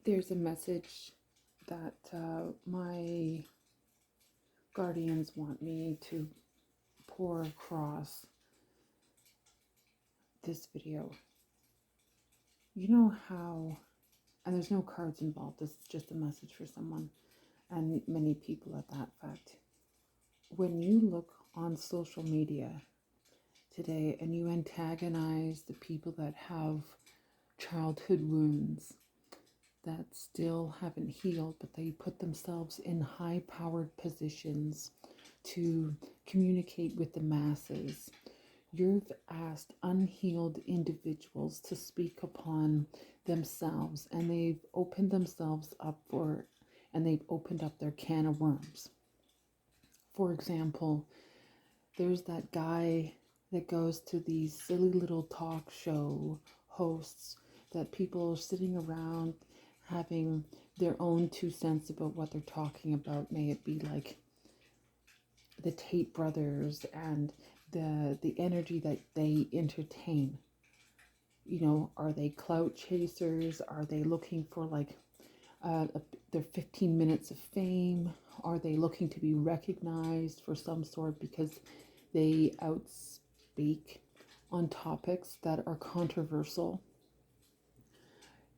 There's a message that my guardians want me to pour across this video. You know how, and there's no cards involved, this is just a message for someone, and many people at that fact. When you look on social media today and you antagonize the people that have childhood wounds that still haven't healed, but they put themselves in high-powered positions to communicate with the masses. You've asked unhealed individuals to speak upon themselves, and they've opened themselves up and they've opened up their can of worms. For example, there's that guy that goes to these silly little talk show hosts that people are sitting around having their own 2 cents about what they're talking about. May it be like the Tate brothers and the energy that they entertain. You know, are they clout chasers? Are they looking for like their 15 minutes of fame? Are they looking to be recognized for some sort because they outspeak on topics that are controversial?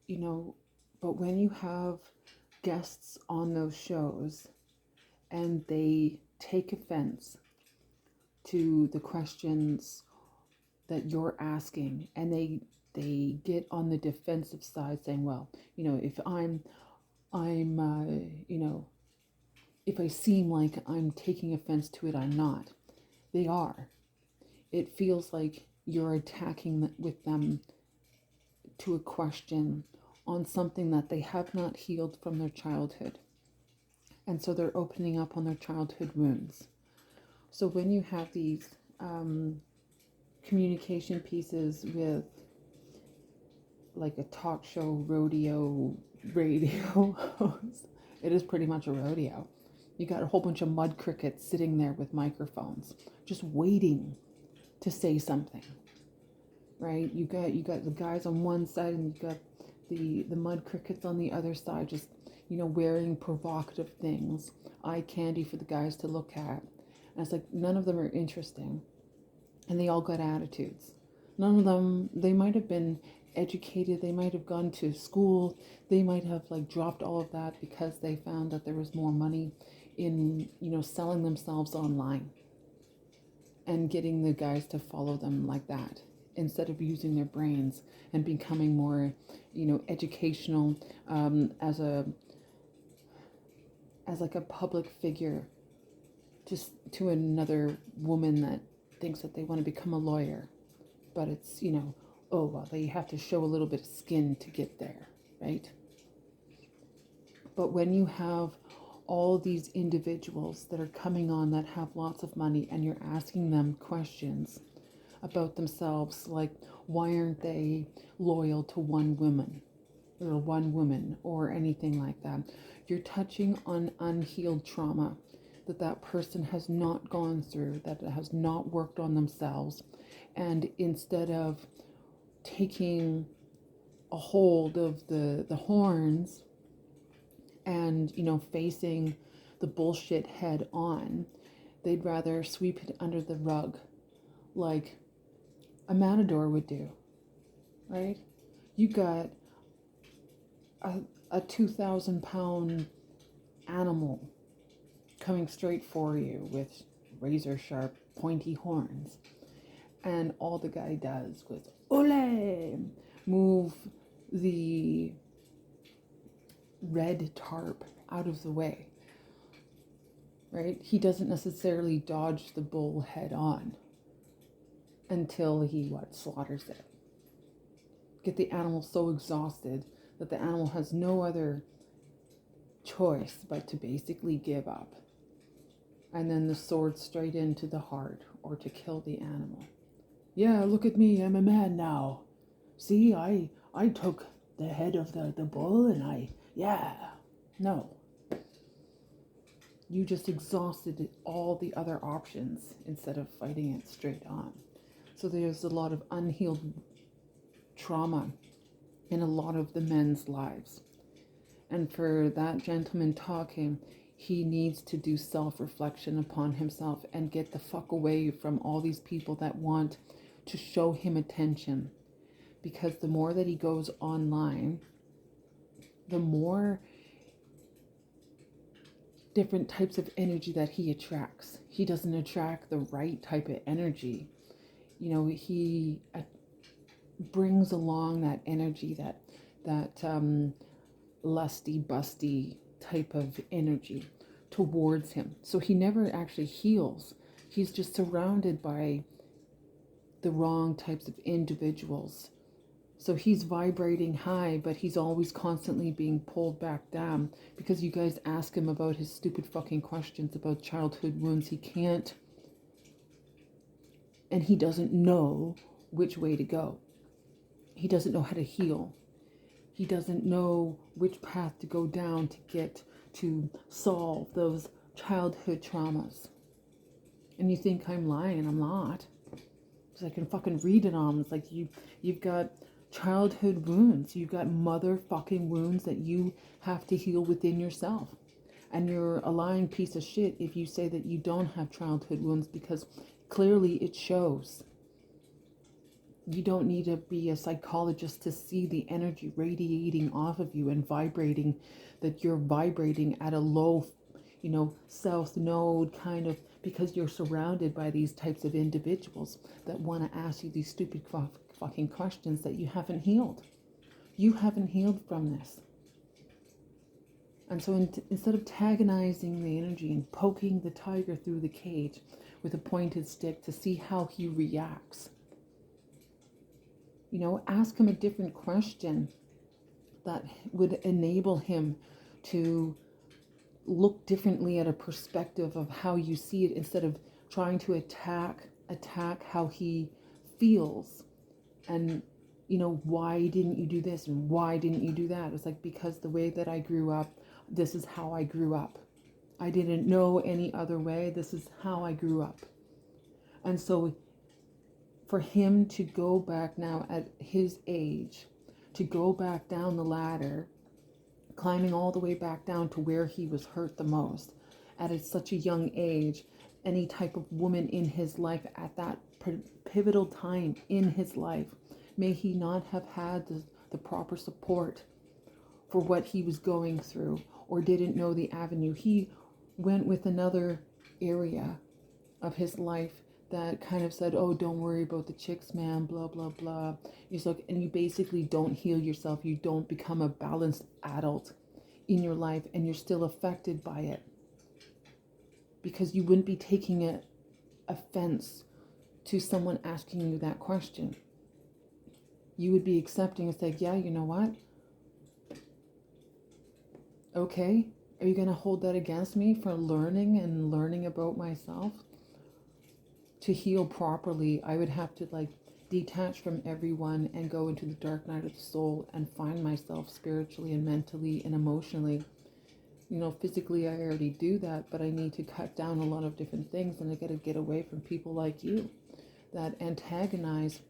You know, but when you have guests on those shows and they take offense to the questions that you're asking, and they get on the defensive side saying, well, you know, if I'm you know, if I seem like I'm taking offense to it, I'm not. They are. It feels like you're attacking with them to a question on something that they have not healed from their childhood. And so they're opening up on their childhood wounds. So when you have these communication pieces with like a talk show radio host, it is pretty much a rodeo. You got a whole bunch of Mudcrickets sitting there with microphones, just waiting to say something, right? You got the guys on one side, and you got the Mudcrickets on the other side, just, you know, wearing provocative things, eye candy for the guys to look at. And it's like none of them are interesting, and they all got attitudes. None of them, they might have been educated, they might have gone to school, they might have like dropped all of that because they found that there was more money in, you know, selling themselves online and getting the guys to follow them like that, instead of using their brains and becoming more, you know, educational as like a public figure just to another woman that thinks that they want to become a lawyer. But it's, you know, oh, well, they have to show a little bit of skin to get there, right? But when you have all these individuals that are coming on that have lots of money, and you're asking them questions about themselves, like, why aren't they loyal to one woman or anything like that, you're touching on unhealed trauma that person has not gone through, that has not worked on themselves. And instead of taking a hold of the horns and, you know, facing the bullshit head on, they'd rather sweep it under the rug like a matador would do, right? You got a 2,000-pound animal coming straight for you with razor sharp pointy horns, and all the guy does was ole, move the red tarp out of the way, right? He doesn't necessarily dodge the bull head on until he slaughters it. Get the animal so exhausted that the animal has no other choice but to basically give up, and then the sword straight into the heart, or to kill the animal. Yeah, look at me, I'm a man now. See, I took the head of the bull, and no. You just exhausted all the other options instead of fighting it straight on. So there's a lot of unhealed trauma in a lot of the men's lives. And for that gentleman talking, he needs to do self-reflection upon himself and get the fuck away from all these people that want to show him attention. Because the more that he goes online, the more different types of energy that he attracts. He doesn't attract the right type of energy. You know, he brings along that energy, that lusty, busty type of energy towards him. So he never actually heals. He's just surrounded by the wrong types of individuals. So he's vibrating high, but he's always constantly being pulled back down because you guys ask him about his stupid fucking questions about childhood wounds. He can't, and he doesn't know which way to go. He doesn't know how to heal. He doesn't know which path to go down to get to solve those childhood traumas. And you think I'm lying, and I'm not. Because I can fucking read it on. It's like you've got childhood wounds. You've got motherfucking wounds that you have to heal within yourself. And you're a lying piece of shit if you say that you don't have childhood wounds, because clearly it shows. You don't need to be a psychologist to see the energy radiating off of you and vibrating, that you're vibrating at a low, south node kind of, because you're surrounded by these types of individuals that want to ask you these stupid fucking questions that you haven't healed. You haven't healed from this. And so instead of antagonizing the energy and poking the tiger through the cage with a pointed stick to see how he reacts, ask him a different question that would enable him to look differently at a perspective of how you see it, instead of trying to attack how he feels. And, why didn't you do this? And why didn't you do that? It's like, because the way that I grew up, this is how I grew up. I didn't know any other way. This is how I grew up. And so for him to go back now at his age, to go back down the ladder, climbing all the way back down to where he was hurt the most at such a young age, any type of woman in his life at that pivotal time in his life, may he not have had the proper support for what he was going through, or didn't know the avenue. He went with another area of his life that kind of said, oh, don't worry about the chicks, man, blah, blah, blah. He's like, and you basically don't heal yourself. You don't become a balanced adult in your life, and you're still affected by it. Because you wouldn't be taking offense to someone asking you that question. You would be accepting and say, yeah, you know what? Okay, are you going to hold that against me for learning about myself? To heal properly, I would have to detach from everyone and go into the dark night of the soul and find myself spiritually and mentally and emotionally. Physically I already do that, but I need to cut down a lot of different things, and I got to get away from people like you that antagonize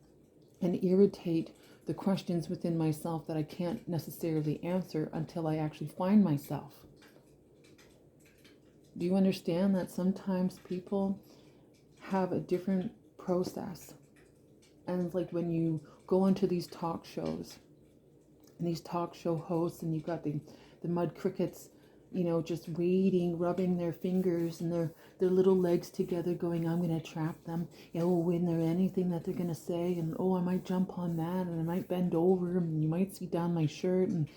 and irritate the questions within myself that I can't necessarily answer until I actually find myself. Do you understand that sometimes people have a different process? And it's like when you go into these talk shows and these talk show hosts, and you've got the Mudcrickets, just waiting, rubbing their fingers and their little legs together, going, I'm going to trap them. When there anything that they're going to say, and I might jump on that, and I might bend over, and you might see down my shirt, and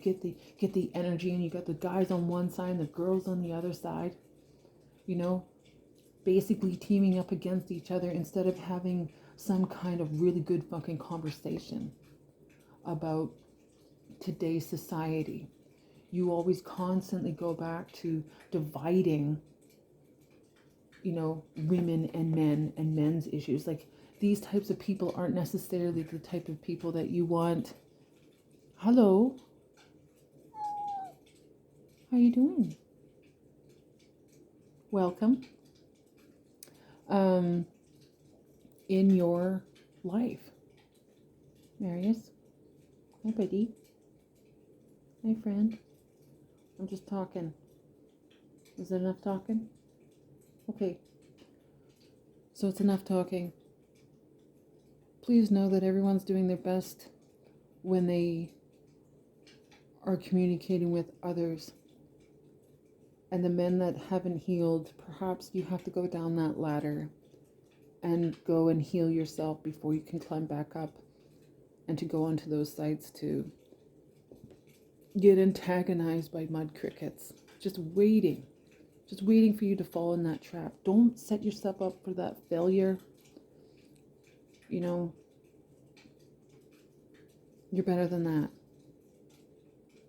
get the energy. And you got the guys on one side and the girls on the other side, basically teaming up against each other, instead of having some kind of really good fucking conversation about today's society. You always constantly go back to dividing, women and men and men's issues. Like, these types of people aren't necessarily the type of people that you want. Hello. How you doing? Welcome. In your life. Marius. Hi, buddy. Hi, friend. I'm just talking. Is it enough talking? Okay. So it's enough talking. Please know that everyone's doing their best when they are communicating with others. And the men that haven't healed, perhaps you have to go down that ladder and go and heal yourself before you can climb back up and to go onto those sites to get antagonized by mud crickets. Just waiting for you to fall in that trap. Don't set yourself up for that failure. You know, you're better than that.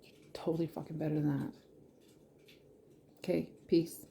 You're totally fucking better than that. Okay, peace.